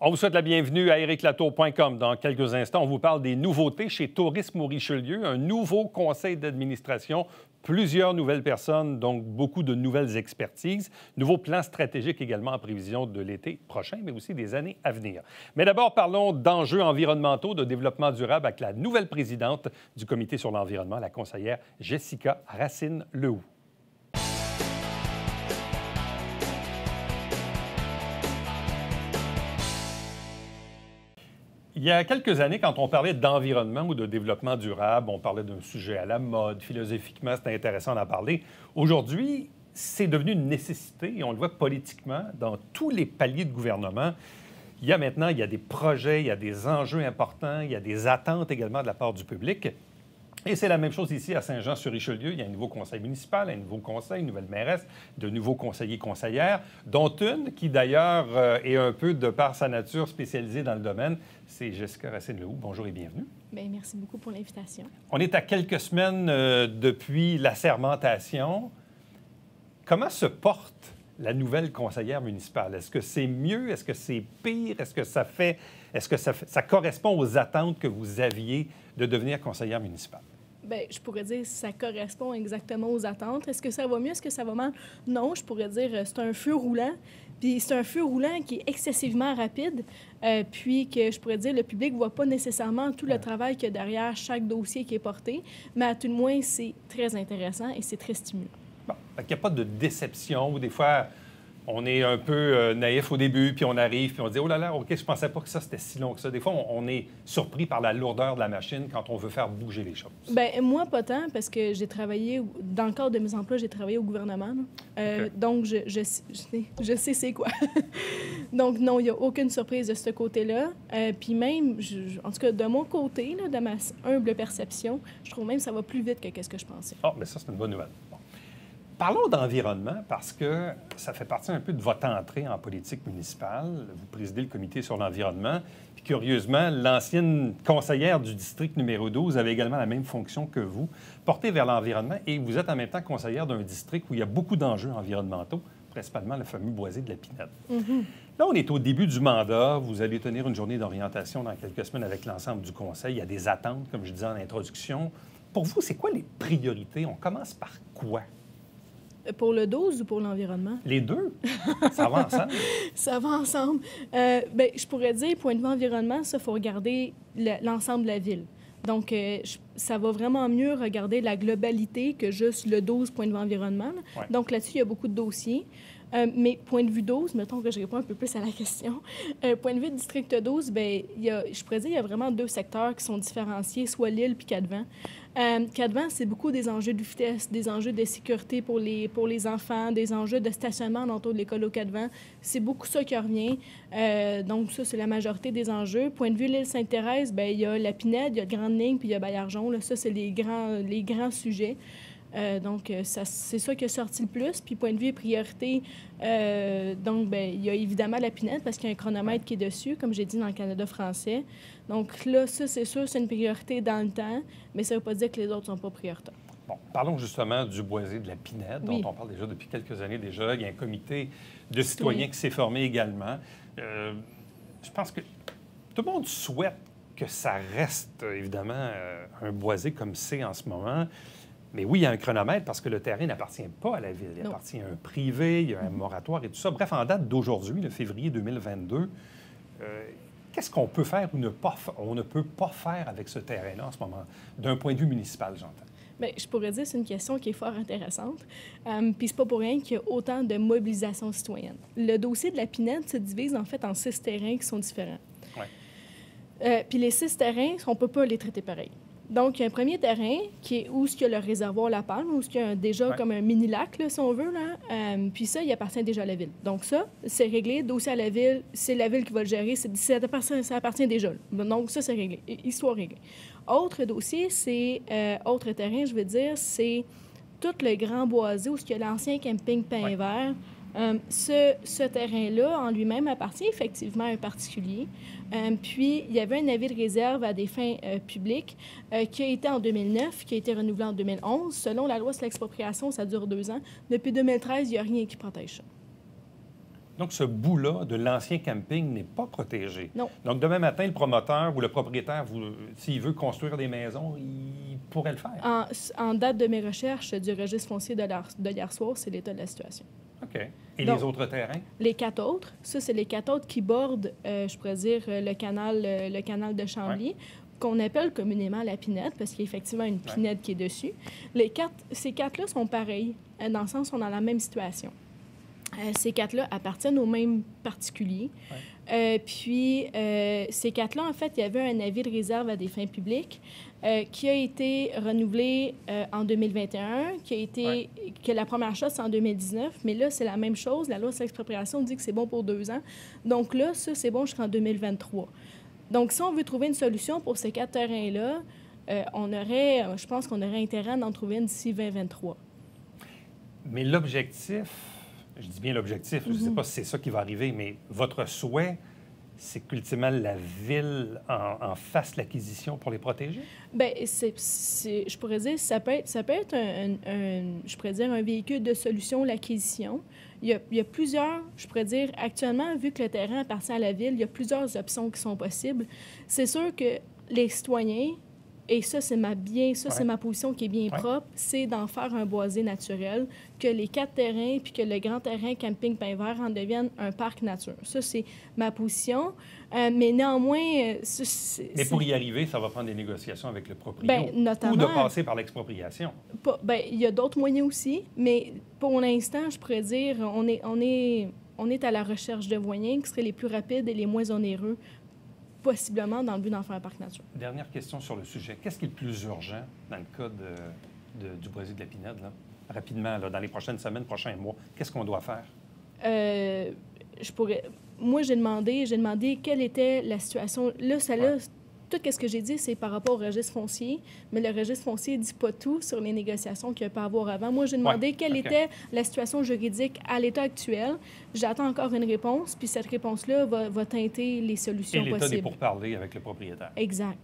On vous souhaite la bienvenue à ériclatour.com. Dans quelques instants, on vous parle des nouveautés chez Tourisme au Richelieu, un nouveau conseil d'administration, plusieurs nouvelles personnes, donc beaucoup de nouvelles expertises, nouveaux plans stratégiques également en prévision de l'été prochain, mais aussi des années à venir. Mais d'abord, parlons d'enjeux environnementaux, de développement durable avec la nouvelle présidente du Comité sur l'environnement, la conseillère Jessica Racine-Lehoux. Il y a quelques années, quand on parlait d'environnement ou de développement durable, on parlait d'un sujet à la mode. Philosophiquement, c'était intéressant d'en parler. Aujourd'hui, c'est devenu une nécessité et on le voit politiquement dans tous les paliers de gouvernement. Il y a des projets, il y a des enjeux importants, il y a des attentes également de la part du public. Et c'est la même chose ici à Saint-Jean-sur-Richelieu. Il y a un nouveau conseil municipal, un nouveau conseil, une nouvelle mairesse, de nouveaux conseillers conseillères, dont une qui, d'ailleurs, est un peu, de par sa nature, spécialisée dans le domaine. C'est Jessica Racine-Lehoux. Bonjour et bienvenue. Bien, merci beaucoup pour l'invitation. On est à quelques semaines depuis l'assermentation. Comment se porte la nouvelle conseillère municipale? Est-ce que c'est mieux? Est-ce que c'est pire? Est-ce que ça correspond aux attentes que vous aviez de devenir conseillère municipale? Bien, je pourrais dire que ça correspond exactement aux attentes. Est-ce que ça va mieux? Est-ce que ça va mal? Non, je pourrais dire c'est un feu roulant. Puis c'est un feu roulant qui est excessivement rapide, puis que je pourrais dire le public ne voit pas nécessairement tout le travail qu'il y a derrière chaque dossier qui est porté, mais à tout le moins, c'est très intéressant et c'est très stimulant. Bon, il n'y a pas de déception ou des fois, on est un peu naïf au début, puis on arrive, puis on dit « Oh là là, OK, je pensais pas que ça, c'était si long que ça. » Des fois, on est surpris par la lourdeur de la machine quand on veut faire bouger les choses. Bien, moi, pas tant, parce que j'ai travaillé, dans le cadre de mes emplois, j'ai travaillé au gouvernement. Okay. Donc, je sais c'est quoi. Donc, non, il n'y a aucune surprise de ce côté-là. Puis même, en tout cas, de mon côté, là, de ma humble perception, je trouve même que ça va plus vite que ce que je pensais. Ah, bien ça, c'est une bonne nouvelle. Bon. Parlons d'environnement parce que ça fait partie un peu de votre entrée en politique municipale. Vous présidez le comité sur l'environnement. Puis curieusement, l'ancienne conseillère du district numéro 12 avait également la même fonction que vous, portée vers l'environnement. Et vous êtes en même temps conseillère d'un district où il y a beaucoup d'enjeux environnementaux, principalement le fameux boisé de la Pinède. Là, on est au début du mandat. Vous allez tenir une journée d'orientation dans quelques semaines avec l'ensemble du conseil. Il y a des attentes, comme je disais en introduction. Pour vous, c'est quoi les priorités? On commence par quoi? Pour le 12 ou pour l'environnement? Les deux. Ça va ensemble. Ça va ensemble. Bien, je pourrais dire, point de vue environnement, ça, il faut regarder l'ensemble de la ville. Donc, ça va vraiment mieux regarder la globalité que juste le 12 point de vue environnement. Ouais. Donc, là-dessus, il y a beaucoup de dossiers. Mais point de vue 12, mettons que je réponds un peu plus à la question. Point de vue district 12, bien, je pourrais dire qu'il y a vraiment deux secteurs qui sont différenciés, soit l'île puis Cadevant. Cadevant, c'est beaucoup des enjeux de vitesse, des enjeux de sécurité pour les enfants, des enjeux de stationnement autour de l'école au Cadevant. C'est beaucoup ça qui revient. Donc, ça, c'est la majorité des enjeux. Point de vue l'île Sainte-Thérèse, bien, il y a la Pinède, il y a Grande Ligne, puis il y a Baillargeon. Là, ça, c'est les grands sujets. Donc, c'est ça qui a sorti le plus. Puis, point de vue priorité, donc, bien, il y a évidemment la Pinède parce qu'il y a un chronomètre qui est dessus, comme j'ai dit dans le Canada français. Donc là, ça, c'est sûr, c'est une priorité dans le temps, mais ça ne veut pas dire que les autres ne sont pas prioritaires. Bon, parlons justement du boisé de la Pinède, dont on parle déjà depuis quelques années déjà. Il y a un comité de citoyens qui s'est formé également. Je pense que tout le monde souhaite que ça reste, évidemment, un boisé comme c'est en ce moment. Mais oui, il y a un chronomètre parce que le terrain n'appartient pas à la ville. Il appartient à un privé, il y a un moratoire et tout ça. Bref, en date d'aujourd'hui, le février 2022, qu'est-ce qu'on peut faire ou on ne peut pas faire avec ce terrain-là en ce moment, d'un point de vue municipal, j'entends? Bien, je pourrais dire que c'est une question qui est fort intéressante. Puis c'est pas pour rien qu'il y a autant de mobilisation citoyenne. Le dossier de la Pinède se divise en fait en 6 terrains qui sont différents. Ouais. Puis les 6 terrains, on ne peut pas les traiter pareil. Donc, il y a un premier terrain qui est où il y a le réservoir La Palme, où il y a déjà comme un mini-lac, là, si on veut. Là. Puis ça, il appartient déjà à la ville. Donc ça, c'est réglé. Dossier à la ville, c'est la ville qui va le gérer. Ça appartient déjà. Donc ça, c'est réglé. Histoire réglée. Autre dossier, c'est... autre terrain, je veux dire, c'est tout le grand boisé où il y a l'ancien camping Pain Vert. Ce terrain-là, en lui-même, appartient effectivement à un particulier. Puis, il y avait un avis de réserve à des fins publiques qui a été en 2009, qui a été renouvelé en 2011. Selon la loi sur l'expropriation, ça dure 2 ans. Depuis 2013, il n'y a rien qui protège ça. Donc, ce bout-là de l'ancien camping n'est pas protégé. Non. Donc, demain matin, le promoteur ou le propriétaire, s'il veut construire des maisons, il pourrait le faire. En date de mes recherches du registre foncier de hier soir, c'est l'état de la situation. OK. Et Donc, les autres terrains? Les 4 autres, ça, c'est les 4 autres qui bordent, je pourrais dire, le canal de Chambly, qu'on appelle communément la pinette, parce qu'il y a effectivement une pinette qui est dessus. Ces 4-là sont pareils, dans le sens où on est dans la même situation. Ces 4-là appartiennent au même particulier. Puis, ces 4-là, en fait, il y avait un avis de réserve à des fins publiques qui a été renouvelé en 2021, que la première chose, c'est en 2019, mais là, c'est la même chose. La loi sur l'expropriation dit que c'est bon pour 2 ans. Donc là, ça, c'est bon jusqu'en 2023. Donc, si on veut trouver une solution pour ces 4 terrains-là, je pense qu'on aurait intérêt à en trouver une d'ici 2023. Mais l'objectif, je dis bien l'objectif, je ne sais pas si c'est ça qui va arriver, mais votre souhait, c'est qu'ultimement la Ville en fasse l'acquisition pour les protéger? Bien, je pourrais dire, ça peut être je pourrais dire, un véhicule de solution, l'acquisition. Il y a plusieurs, je pourrais dire, actuellement, vu que le terrain appartient à la Ville, il y a plusieurs options qui sont possibles. C'est sûr que les citoyens, et ça, c'est ma position qui est bien propre, c'est d'en faire un boisé naturel, que les 4 terrains puis que le grand terrain camping Pin-Vert en devienne un parc nature. Ça, c'est ma position. Mais néanmoins... Mais pour y arriver, ça va prendre des négociations avec le propriétaire notamment, ou de passer par l'expropriation. Il y a d'autres moyens aussi, mais pour l'instant, je pourrais dire, on est à la recherche de moyens qui seraient les plus rapides et les moins onéreux, possiblement dans le but d'en faire un parc nature. Dernière question sur le sujet. Qu'est-ce qui est le plus urgent dans le cas du boisé de la Pinède, là? Rapidement, là, dans les prochaines semaines, prochains mois? Qu'est-ce qu'on doit faire? Moi, j'ai demandé quelle était la situation. Là, tout ce que j'ai dit, c'est par rapport au registre foncier, mais le registre foncier ne dit pas tout sur les négociations qu'il y a pu avoir avant. Moi, j'ai demandé quelle était la situation juridique à l'état actuel. J'attends encore une réponse, puis cette réponse-là va teinter les solutions possibles. Et l'état des pourparlers avec le propriétaire. Exact.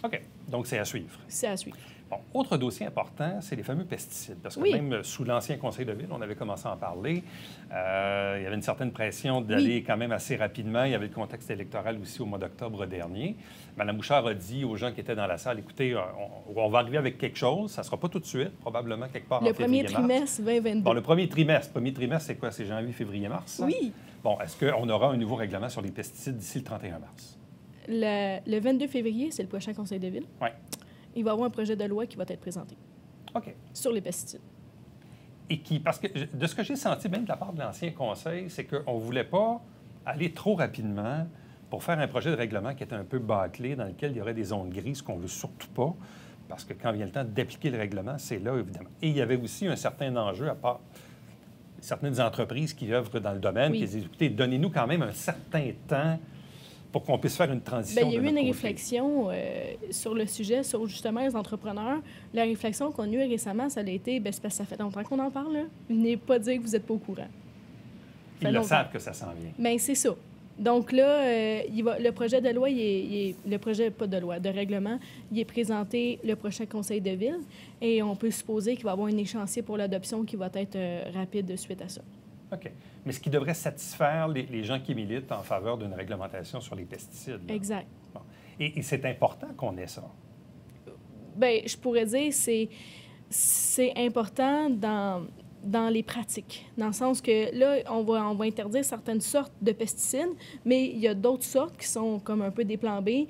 OK. Donc, c'est à suivre. C'est à suivre. Bon, autre dossier important, c'est les fameux pesticides. Parce que même sous l'ancien conseil de ville, on avait commencé à en parler. Il y avait une certaine pression d'aller quand même assez rapidement. Il y avait le contexte électoral aussi au mois d'octobre dernier. Mme Bouchard a dit aux gens qui étaient dans la salle, écoutez, on va arriver avec quelque chose. Ça ne sera pas tout de suite, probablement quelque part en février, mars. Le premier trimestre 2022. Bon, le premier trimestre. Le premier trimestre, c'est quoi? C'est janvier, février, mars? Oui. Bon, est-ce qu'on aura un nouveau règlement sur les pesticides d'ici le 31 mars? Le 22 février, c'est le prochain conseil de ville. Oui. Il va y avoir un projet de loi qui va être présenté. OK. Sur les pesticides. Et parce que de ce que j'ai senti, même de la part de l'ancien conseil, c'est qu'on ne voulait pas aller trop rapidement pour faire un projet de règlement qui était un peu bâclé, dans lequel il y aurait des zones grises qu'on ne veut surtout pas, parce que quand vient le temps d'appliquer le règlement, c'est là, évidemment. Et il y avait aussi un certain enjeu à part certaines entreprises qui œuvrent dans le domaine, qui disaient, écoutez, donnez-nous quand même un certain temps pour qu'on puisse faire une transition. Bien, il y a eu une réflexion sur le sujet, sur justement les entrepreneurs. La réflexion qu'on a eue récemment, ça a été, bien, c'est parce que ça fait longtemps qu'on en parle, là. Venez pas dire que vous n'êtes pas au courant. Ils le savent que ça s'en vient. Bien, c'est ça. Donc là, le projet de loi, le projet, pas de loi, de règlement, il est présenté le prochain conseil de ville et on peut supposer qu'il va y avoir un échéancier pour l'adoption qui va être rapide de suite à ça. OK. Mais ce qui devrait satisfaire les gens qui militent en faveur d'une réglementation sur les pesticides. Là. Exact. Bon. Et c'est important qu'on ait ça. Bien, je pourrais dire c'est important dans les pratiques, dans le sens que là, on va interdire certaines sortes de pesticides, mais il y a d'autres sortes qui sont comme un peu des plans B,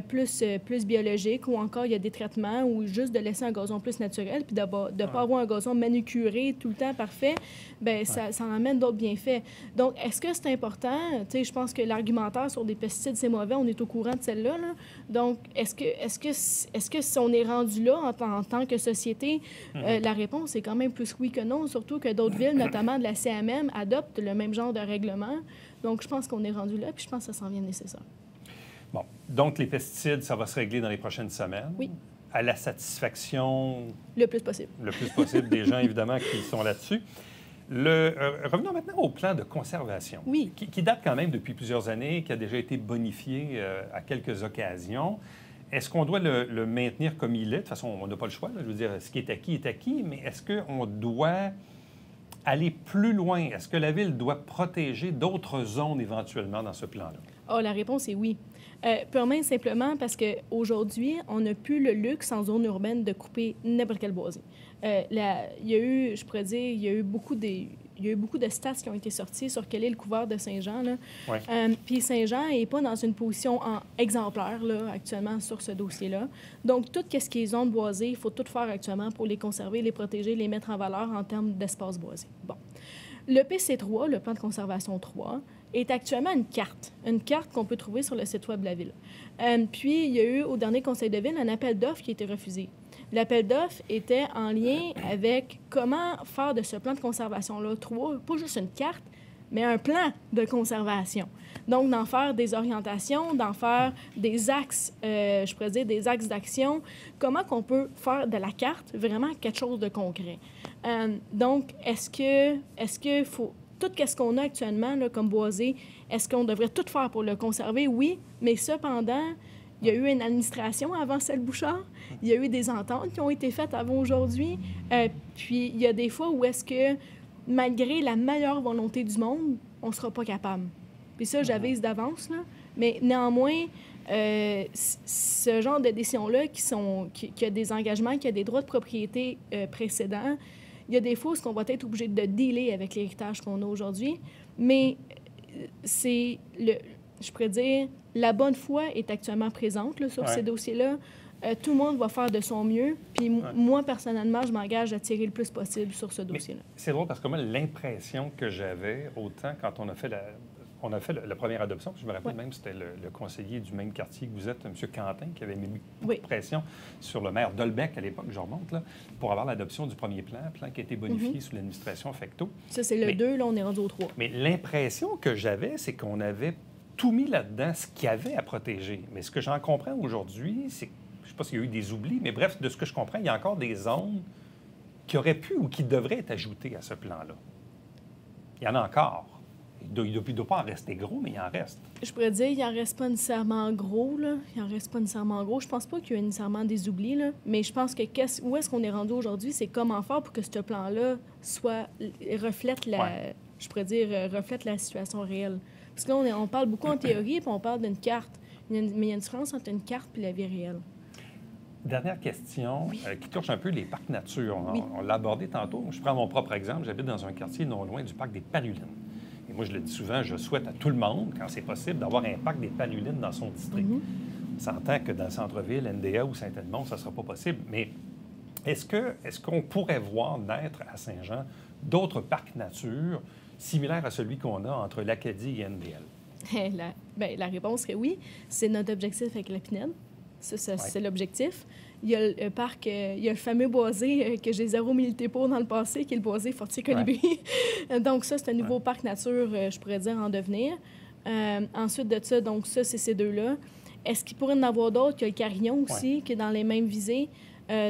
plus biologiques, ou encore il y a des traitements, ou juste de laisser un gazon plus naturel, puis de ne pas avoir un gazon manucuré tout le temps parfait, bien, ça amène d'autres bienfaits. Donc, est-ce que c'est important? Tu sais, je pense que l'argumentaire sur des pesticides, c'est mauvais, on est au courant de celle-là, là. Donc, est-ce que si on est rendu là en tant que société, la réponse est quand même plus oui que non, surtout que d'autres villes, notamment de la CMM, adoptent le même genre de règlement. Donc, je pense qu'on est rendu là, puis je pense que ça s'en vient nécessaire. Bon. Donc, les pesticides, ça va se régler dans les prochaines semaines. Oui. À la satisfaction... Le plus possible. Le plus possible des gens, évidemment, qui sont là-dessus. Revenons maintenant au plan de conservation, qui date quand même depuis plusieurs années, qui a déjà été bonifié à quelques occasions. Est-ce qu'on doit le maintenir comme il est? De toute façon, on n'a pas le choix. Là. Je veux dire, ce qui est acquis, mais est-ce qu'on doit aller plus loin? Est-ce que la Ville doit protéger d'autres zones éventuellement dans ce plan-là? Ah, la réponse est oui. Purement et simplement parce qu'aujourd'hui, on n'a plus le luxe en zone urbaine de couper n'importe quel boisé. Il y a eu, je pourrais dire, il y a eu beaucoup de stats qui ont été sortis sur quel est le couvert de Saint-Jean. Ouais. Puis Saint-Jean n'est pas dans une position exemplaire là, actuellement sur ce dossier-là. Donc, tout ce qui est zone boisée, il faut tout faire actuellement pour les conserver, les protéger, les mettre en valeur en termes d'espace boisé. Bon. Le PC3, le plan de conservation 3, est actuellement une carte qu'on peut trouver sur le site web de la Ville. Puis, il y a eu, au dernier conseil de Ville, un appel d'offres qui a été refusé. L'appel d'offres était en lien avec comment faire de ce plan de conservation-là 3, pas juste une carte, mais un plan de conservation. Donc, d'en faire des orientations, d'en faire des axes, je pourrais dire des axes d'action, comment qu'on peut faire de la carte vraiment quelque chose de concret. Donc, est-ce que faut tout ce qu'on a actuellement là, comme boisé, est-ce qu'on devrait tout faire pour le conserver? Oui, mais cependant, il y a eu une administration avant celle Bouchard. Il y a eu des ententes qui ont été faites avant aujourd'hui. Puis, il y a des fois où est-ce que, malgré la meilleure volonté du monde, on ne sera pas capable. Puis ça, j'avise d'avance, là. Mais néanmoins, ce genre de décisions-là qui a des engagements, qui a des droits de propriété précédents, il y a des fois où on va être obligé de dealer avec l'héritage qu'on a aujourd'hui. Mais c'est, je pourrais dire, la bonne foi est actuellement présente là, sur ces dossiers-là. Tout le monde va faire de son mieux. Puis moi, personnellement, je m'engage à tirer le plus possible sur ce dossier-là. C'est drôle parce que moi, l'impression que j'avais, autant quand on a fait la première adoption, je me rappelle même, c'était le conseiller du même quartier que vous êtes, M. Quentin, qui avait mis beaucoup de pression sur le maire Dolbec à l'époque, je remonte, là, pour avoir l'adoption du premier plan qui a été bonifié sous l'administration Fecteau. Ça, c'est le 2, là, on est rendu au 3. Mais l'impression que j'avais, c'est qu'on avait tout mis là-dedans, ce qu'il y avait à protéger. Mais ce que j'en comprends aujourd'hui, c'est, je ne sais pas s'il y a eu des oublis, mais bref, de ce que je comprends, il y a encore des zones qui auraient pu ou qui devraient être ajoutées à ce plan-là. Il y en a encore. Il ne doit pas en rester gros, mais il en reste. Je pourrais dire qu'il n'en reste pas nécessairement gros, là. Il n'en reste pas nécessairement gros. Je pense pas qu'il y ait nécessairement des oublis, là. Mais je pense que où est-ce qu'on est rendu aujourd'hui, c'est comment faire pour que ce plan-là reflète je pourrais dire, reflète la situation réelle. Parce que là, on parle beaucoup en théorie, puis on parle d'une carte. Mais il y a une différence entre une carte et la vie réelle. Dernière question qui touche un peu les parcs nature. On l'a abordé tantôt. Je prends mon propre exemple. J'habite dans un quartier non loin du parc des Palulines. Et moi, je le dis souvent, je souhaite à tout le monde, quand c'est possible, d'avoir un parc des Palulines dans son district. On s'entend que dans le centre-ville, NDA ou Saint-Edmond, ça ne sera pas possible. Mais est-ce qu'on pourrait voir naître à Saint-Jean d'autres parcs nature similaires à celui qu'on a entre l'Acadie et NDL? La réponse serait oui. C'est notre objectif avec la PNED. C'est l'objectif. Il y a le parc, il y a le fameux boisé que j'ai zéro milité pour dans le passé, qui est le boisé Fortier-Colibri. Donc ça, c'est un nouveau parc nature, je pourrais dire, en devenir. Ensuite de ça, donc ça, c'est ces deux-là. Est-ce qu'il pourrait y en avoir d'autres? Il y a le Carillon aussi, qui est dans les mêmes visées.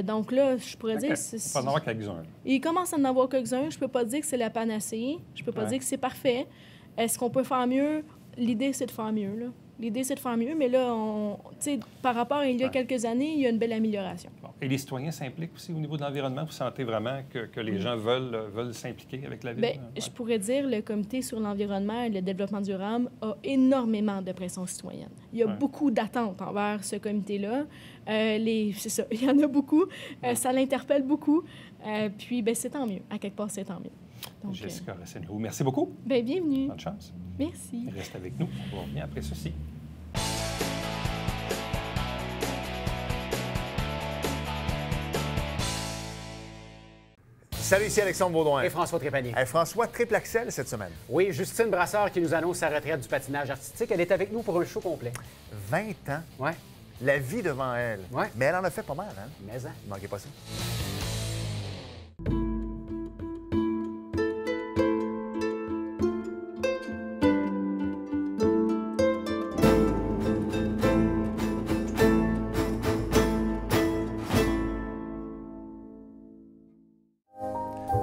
Donc là, je pourrais dire... Il peut en avoir quelques-uns. Il commence à en avoir quelques-uns. Je peux pas dire que c'est la panacée. Je peux pas dire que c'est parfait. Est-ce qu'on peut faire mieux? L'idée, c'est de faire mieux, là. L'idée, c'est de faire mieux, mais là, par rapport à il y a quelques années, il y a une belle amélioration. Bon. Et les citoyens s'impliquent aussi au niveau de l'environnement? Vous sentez vraiment que les gens veulent s'impliquer avec la ville? Bien, je pourrais dire le Comité sur l'environnement et le développement durable a énormément de pression citoyenne. Il y a beaucoup d'attentes envers ce comité-là. C'est ça, il y en a beaucoup. Ça l'interpelle beaucoup. Puis, bien, c'est tant mieux. À quelque part, c'est tant mieux. Donc, Jessica Rassenau, merci beaucoup. Bien, bienvenue. Bonne chance. Merci. Reste avec nous. On va revenir après ceci. Salut, ici Alexandre Baudouin. Et François Trépanier. Hey, François, triple Axel cette semaine. Oui, Justine Brassard qui nous annonce sa retraite du patinage artistique. Elle est avec nous pour un show complet. 20 ans. Ouais. La vie devant elle. Ouais. Mais elle en a fait pas mal, hein? Mais hein? Ne manquez pas ça.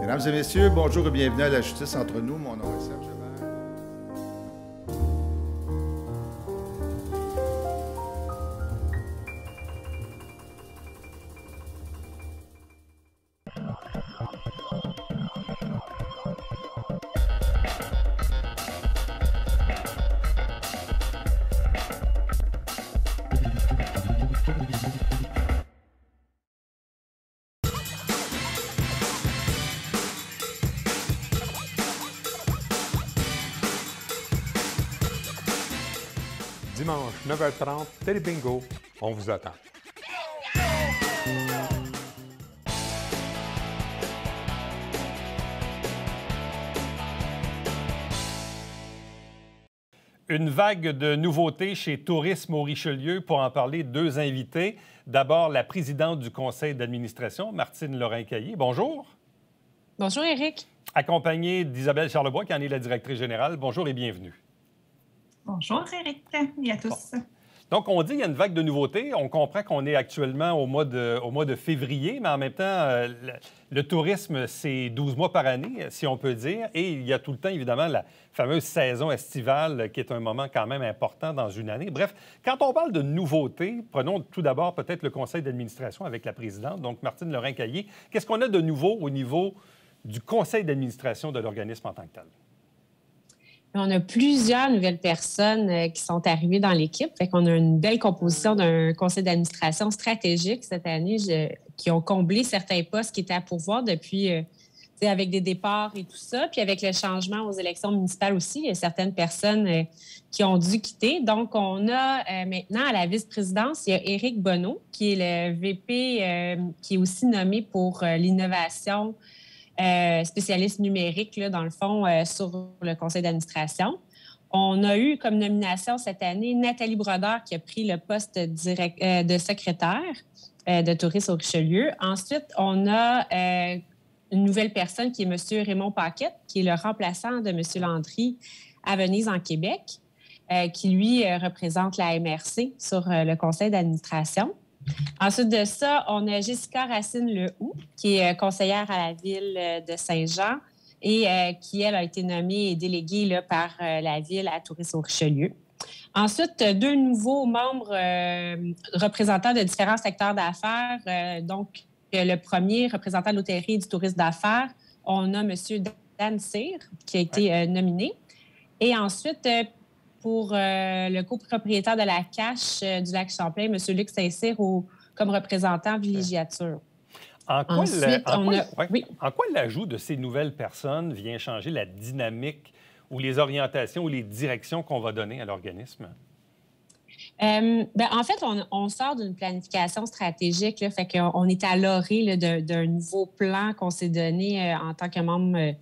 Mesdames et messieurs, bonjour et bienvenue à La Justice entre nous. Mon nom est Serge Hébert. Dimanche, 9h30, Télé Bingo. On vous attend. Une vague de nouveautés chez Tourisme au Richelieu. Pour en parler, deux invités. D'abord, la présidente du conseil d'administration, Martine Lorrain-Caillé. Bonjour. Bonjour, Éric. Accompagnée d'Isabelle Charlebois, qui en est la directrice générale. Bonjour et bienvenue. Bonjour, Éric, et à tous. Bon. Donc, on dit qu'il y a une vague de nouveautés. On comprend qu'on est actuellement au mois de février, mais en même temps, le tourisme, c'est 12 mois par année, si on peut dire. Et il y a tout le temps, évidemment, la fameuse saison estivale, qui est un moment quand même important dans une année. Bref, quand on parle de nouveautés, prenons tout d'abord peut-être le conseil d'administration avec la présidente, donc Martine Lorrain-Caillé. Qu'est-ce qu'on a de nouveau au niveau du conseil d'administration de l'organisme en tant que tel? On a plusieurs nouvelles personnes qui sont arrivées dans l'équipe. Fait qu'on a une belle composition d'un conseil d'administration stratégique cette année qui ont comblé certains postes qui étaient à pourvoir depuis, avec des départs et tout ça. Puis avec le changement aux élections municipales aussi, il y a certaines personnes qui ont dû quitter. Donc, on a maintenant à la vice-présidence, il y a Éric Bonneau, qui est le VP, qui est aussi nommé pour l'innovation, spécialiste numérique, là, dans le fond, sur le conseil d'administration. On a eu comme nomination cette année Nathalie Brodeur, qui a pris le poste de secrétaire de Tourisme au Richelieu. Ensuite, on a une nouvelle personne qui est M. Raymond Paquette, qui est le remplaçant de M. Landry à Venise, en Québec, qui, lui, représente la MRC sur le conseil d'administration. Ensuite de ça, on a Jessica Racine-Lehoux, qui est conseillère à la ville de Saint-Jean et qui, elle, a été nommée et déléguée là, par la ville à Tourisme au Richelieu. Ensuite, deux nouveaux membres représentants de différents secteurs d'affaires. Donc, le premier, représentant de l'hôtellerie et du tourisme d'affaires, on a M. Dan Cyr, qui a été nominé. Et ensuite, pour le copropriétaire de la cache du lac Champlain, M. Luc Saint-Cyr, comme représentant villégiature. En quoi l'ajout de ces nouvelles personnes vient changer la dynamique ou les orientations ou les directions qu'on va donner à l'organisme? En fait, on sort d'une planification stratégique, là, fait qu'on est à l'orée d'un nouveau plan qu'on s'est donné en tant que membre,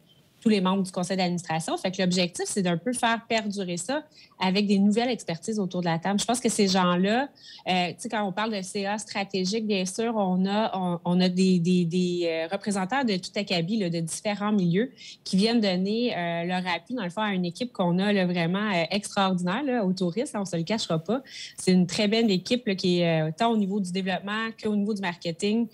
tous les membres du conseil d'administration. Fait que l'objectif, c'est d'un peu faire perdurer ça avec des nouvelles expertises autour de la table. Je pense que ces gens-là, quand on parle de CA stratégique, bien sûr, on a des représentants de tout acabit, là, de différents milieux qui viennent donner leur appui, dans le fond, à une équipe qu'on a là, vraiment extraordinaire là, au tourisme. On ne se le cachera pas. C'est une très belle équipe là, qui est tant au niveau du développement qu'au niveau du marketing.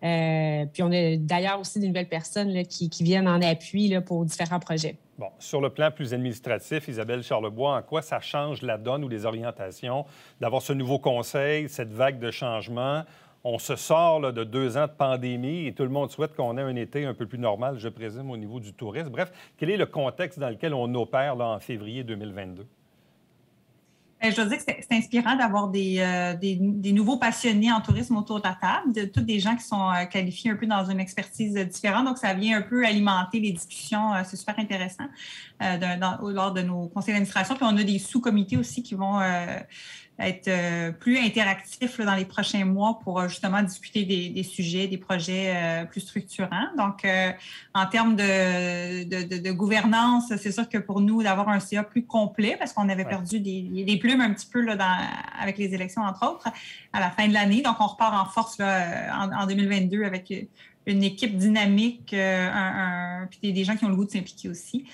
Puis on a d'ailleurs aussi des nouvelles personnes là, qui viennent en appui là, pour différents projets. Bon, sur le plan plus administratif, Isabelle Charlebois, en quoi ça change la donne ou les orientations d'avoir ce nouveau conseil, cette vague de changement? On se sort là, de 2 ans de pandémie et tout le monde souhaite qu'on ait un été un peu plus normal, je présume, au niveau du tourisme. Bref, quel est le contexte dans lequel on opère là, en février 2022? Je dois dire que c'est inspirant d'avoir des nouveaux passionnés en tourisme autour de la table, tous des gens qui sont qualifiés un peu dans une expertise différente. Donc, ça vient un peu alimenter les discussions. C'est super intéressant lors de nos conseils d'administration. Puis, on a des sous-comités aussi qui vont être plus interactifs là, dans les prochains mois pour justement discuter des sujets, des projets plus structurants. Donc, en termes de gouvernance, c'est sûr que pour nous, d'avoir un CA plus complet, parce qu'on avait perdu des plumes un petit peu là, avec les élections, entre autres, à la fin de l'année. Donc, on repart en force là, en 2022 avec une équipe dynamique, puis des gens qui ont le goût de s'impliquer aussi.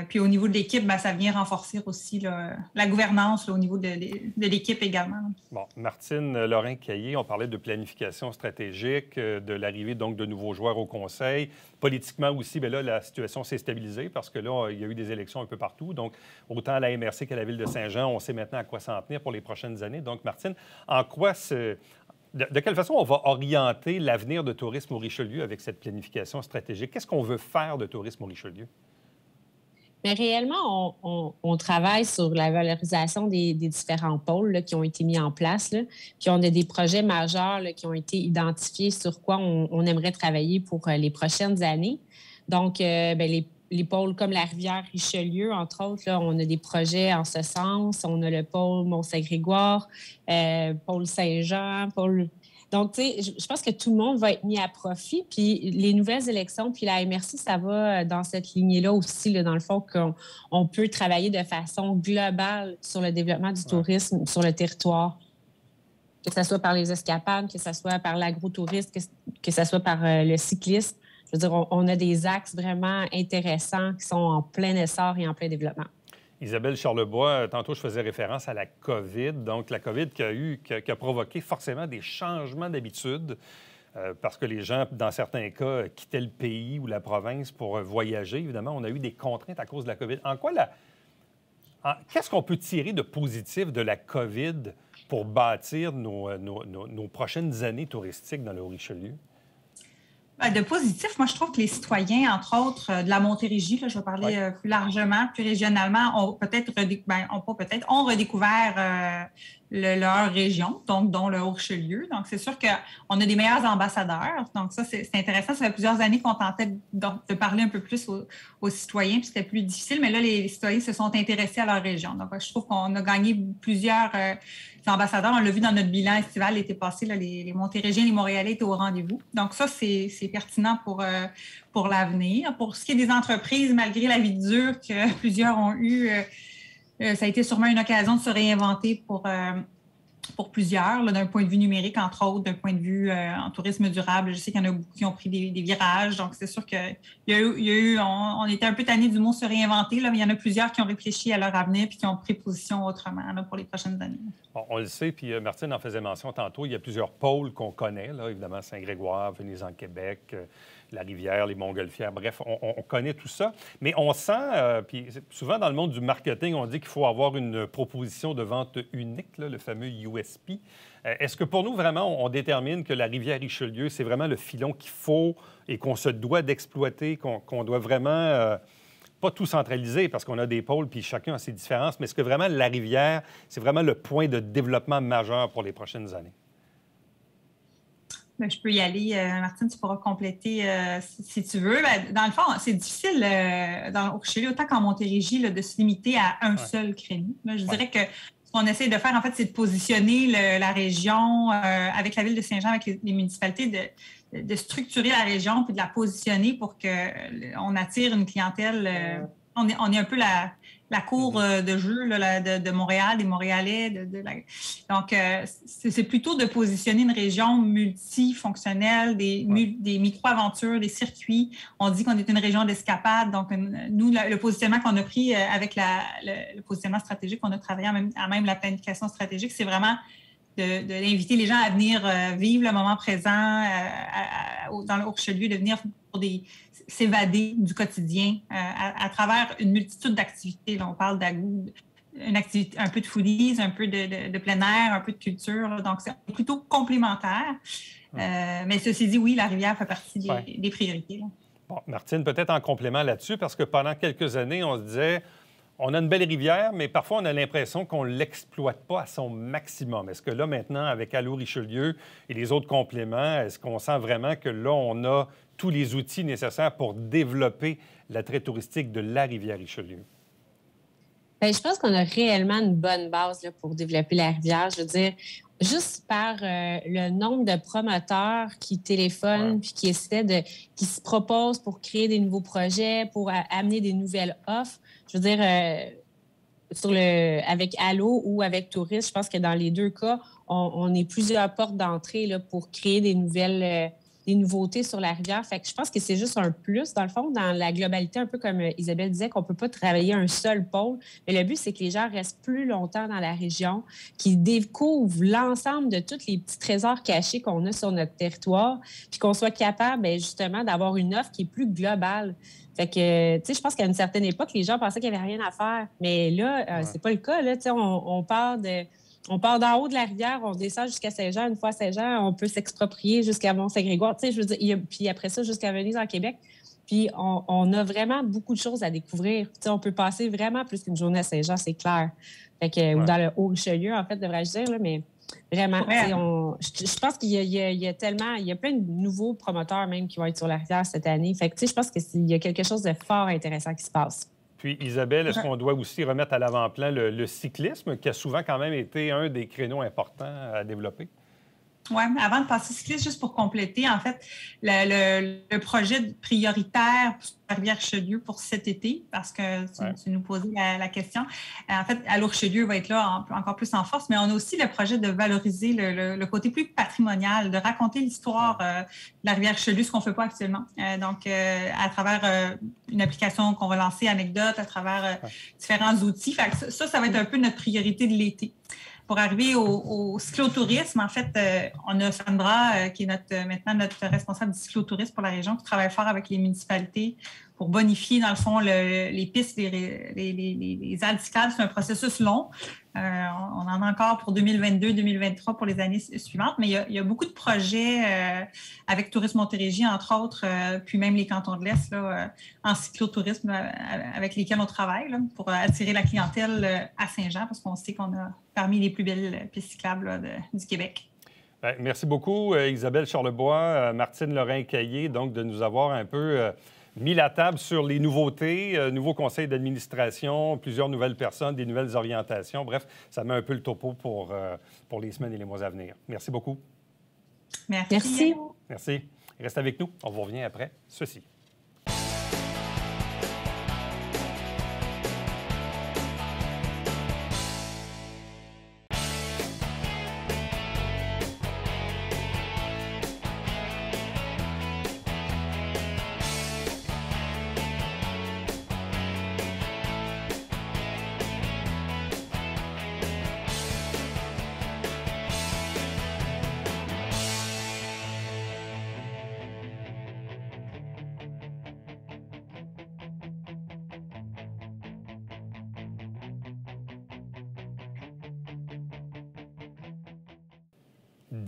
Puis au niveau de l'équipe, ça vient renforcer aussi là, la gouvernance là, au niveau de l'équipe également. Bon, Martine Lorrain-Caillé, on parlait de planification stratégique, de l'arrivée donc de nouveaux joueurs au conseil. Politiquement aussi, bien là, la situation s'est stabilisée parce que là, il y a eu des élections un peu partout. Donc, autant à la MRC qu'à la Ville de Saint-Jean, on sait maintenant à quoi s'en tenir pour les prochaines années. Donc, Martine, en quoi de quelle façon on va orienter l'avenir de Tourisme au Richelieu avec cette planification stratégique? Qu'est-ce qu'on veut faire de Tourisme au Richelieu? Mais réellement, on travaille sur la valorisation des différents pôles là, qui ont été mis en place. Là. Puis on a des projets majeurs là, qui ont été identifiés sur quoi on aimerait travailler pour les prochaines années. Donc, les pôles comme la rivière Richelieu, entre autres, là, on a des projets en ce sens. On a le pôle Mont-Saint-Grégoire, pôle Saint-Jean, pôle... Donc, tu sais, je pense que tout le monde va être mis à profit. Puis les nouvelles élections, puis la MRC, ça va dans cette lignée-là aussi, là, dans le fond, qu'on peut travailler de façon globale sur le développement du tourisme sur le territoire. Que ce soit par les escapades, que ce soit par l'agrotourisme, que ce soit par le cyclisme. Je veux dire, on a des axes vraiment intéressants qui sont en plein essor et en plein développement. Isabelle Charlebois, tantôt, je faisais référence à la COVID. Donc, la COVID qui a provoqué forcément des changements d'habitude parce que les gens, dans certains cas, quittaient le pays ou la province pour voyager. Évidemment, on a eu des contraintes à cause de la COVID. Qu'est-ce qu'on peut tirer de positif de la COVID pour bâtir nos prochaines années touristiques dans le Haut-Richelieu? De positif, moi, je trouve que les citoyens, entre autres, de la Montérégie, là, je vais parler plus largement, plus régionalement, ont redécouvert leur région, donc dont le Haut-Richelieu. Donc, c'est sûr qu'on a des meilleurs ambassadeurs. Donc, ça, c'est intéressant. Ça fait plusieurs années qu'on tentait de parler un peu plus aux citoyens, puis c'était plus difficile. Mais là, les citoyens se sont intéressés à leur région. Donc, je trouve qu'on a gagné plusieurs ambassadeurs. On l'a vu dans notre bilan estival l'été passé. Là, les Montérégiens, les Montréalais étaient au rendez-vous. Donc, ça, c'est pertinent pour l'avenir. Pour ce qui est des entreprises, malgré la vie dure que plusieurs ont eue, ça a été sûrement une occasion de se réinventer pour plusieurs, d'un point de vue numérique, entre autres, d'un point de vue en tourisme durable. Je sais qu'il y en a beaucoup qui ont pris des virages, donc c'est sûr on était un peu tannés du mot se réinventer, là, mais il y en a plusieurs qui ont réfléchi à leur avenir puis qui ont pris position autrement là, pour les prochaines années. Bon, on le sait, puis Martine en faisait mention tantôt, il y a plusieurs pôles qu'on connaît, là, évidemment, Saint-Grégoire, Venise-en-Québec, la rivière, les Montgolfières, bref, on connaît tout ça. Mais on sent, puis souvent dans le monde du marketing, on dit qu'il faut avoir une proposition de vente unique, là, le fameux USP. Est-ce que pour nous, vraiment, on détermine que la rivière Richelieu, c'est vraiment le filon qu'il faut et qu'on se doit d'exploiter, qu'on doit vraiment... pas tout centraliser parce qu'on a des pôles puis chacun a ses différences, mais est-ce que vraiment la rivière, c'est vraiment le point de développement majeur pour les prochaines années? Bien, je peux y aller. Martine, tu pourras compléter si tu veux. Bien, dans le fond, c'est difficile dans le Haut-Richelieu, autant qu'en Montérégie, là, de se limiter à un seul créneau. Là, je dirais que ce qu'on essaie de faire, en fait, c'est de positionner la région avec la ville de Saint-Jean, avec les municipalités, de structurer la région puis de la positionner pour qu'on attire une clientèle. On est un peu la cour de jeu là, de Montréal, des Montréalais. Donc, c'est plutôt de positionner une région multifonctionnelle, des micro-aventures, des circuits. On dit qu'on est une région d'escapade. Donc, nous, le positionnement qu'on a pris avec le positionnement stratégique qu'on a travaillé à même la planification stratégique, c'est vraiment d'inviter les gens à venir vivre le moment présent dans le Haut-Richelieu, de venir pour s'évader du quotidien à travers une multitude d'activités. Là, on parle une activité, un peu de foodies, un peu de plein air, un peu de culture. Là, donc, c'est plutôt complémentaire. Mais ceci dit, oui, la rivière fait partie des priorités. Là. Bon, Martine, peut-être en complément là-dessus, parce que pendant quelques années, on se disait... On a une belle rivière, mais parfois, on a l'impression qu'on ne l'exploite pas à son maximum. Est-ce que là, maintenant, avec Allô Richelieu et les autres compléments, est-ce qu'on sent vraiment que là, on a tous les outils nécessaires pour développer l'attrait touristique de la rivière Richelieu? Bien, je pense qu'on a réellement une bonne base là, pour développer la rivière. Je veux dire, juste par le nombre de promoteurs qui téléphonent puis qui se proposent pour créer des nouveaux projets, pour amener des nouvelles offres. Je veux dire, avec Allô ou avec Tourisme, je pense que dans les deux cas, on est plusieurs portes d'entrée là, pour créer des nouveautés sur la rivière. Fait que je pense que c'est juste un plus, dans le fond, dans la globalité, un peu comme Isabelle disait, qu'on ne peut pas travailler un seul pôle. Mais le but, c'est que les gens restent plus longtemps dans la région, qu'ils découvrent l'ensemble de tous les petits trésors cachés qu'on a sur notre territoire, puis qu'on soit capable, bien, justement, d'avoir une offre qui est plus globale. Fait que, tu sais, je pense qu'à une certaine époque, les gens pensaient qu'il n'y avait rien à faire. Mais là, c'est pas le cas. Là, tu sais, on part d'en haut de la rivière, on descend jusqu'à Saint-Jean. Une fois à Saint-Jean, on peut s'exproprier jusqu'à Mont-Saint-Grégoire. Tu sais, je veux dire, puis après ça, jusqu'à Venise en Québec. Puis on a vraiment beaucoup de choses à découvrir. Tu sais, on peut passer vraiment plus qu'une journée à Saint-Jean, c'est clair. Fait que, ou dans le Haut-Richelieu, en fait, devrais-je dire, là, mais Vraiment. Ouais. Je pense qu'il y a tellement... Il y a plein de nouveaux promoteurs même qui vont être sur la rivière cette année. Fait que, je pense qu'il y a quelque chose de fort intéressant qui se passe. Puis, Isabelle, est-ce qu'on doit aussi remettre à l'avant-plan le cyclisme, qui a souvent quand même été un des créneaux importants à développer? Oui, avant de passer cycliste, juste pour compléter, en fait, le projet prioritaire pour la Rivière-Richelieu pour cet été, parce que tu nous posais la question, en fait, Allô-Richelieu va être là encore plus en force, mais on a aussi le projet de valoriser le côté plus patrimonial, de raconter l'histoire de la Rivière-Richelieu, ce qu'on ne fait pas actuellement. Donc, à travers une application qu'on va lancer, Anecdote, à travers différents outils. Fait que ça va être un peu notre priorité de l'été. Pour arriver au cyclotourisme, en fait, on a Sandra, qui est maintenant notre responsable du cyclotourisme pour la région, qui travaille fort avec les municipalités pour bonifier, dans le fond, les pistes, les halles cyclables. C'est un processus long. On en a encore pour 2022-2023 pour les années suivantes, mais il y a beaucoup de projets avec Tourisme Montérégie, entre autres, puis même les cantons de l'Est, là, en cyclotourisme avec lesquels on travaille là, pour attirer la clientèle à Saint-Jean, parce qu'on sait qu'on a parmi les plus belles pistes cyclables là, du Québec. Bien, merci beaucoup, Isabelle Charlebois, Martine Lorrain-Caillé, donc de nous avoir un peu mis la table sur les nouveautés, nouveaux conseils d'administration, plusieurs nouvelles personnes, des nouvelles orientations. Bref, ça met un peu le topo pour les semaines et les mois à venir. Merci beaucoup. Merci. Merci. Reste avec nous. On vous revient après ceci.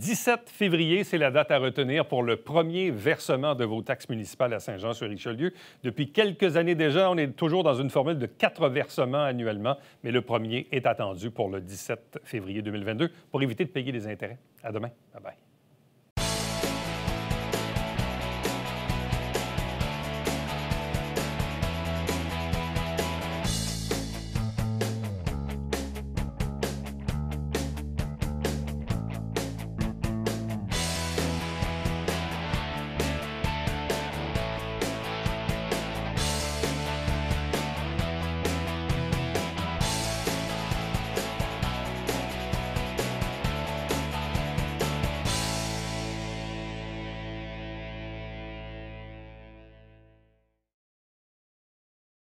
« 17 février, c'est la date à retenir pour le premier versement de vos taxes municipales à Saint-Jean-sur-Richelieu. Depuis quelques années déjà, on est toujours dans une formule de 4 versements annuellement, mais le premier est attendu pour le 17 février 2022 pour éviter de payer des intérêts. À demain. Bye-bye.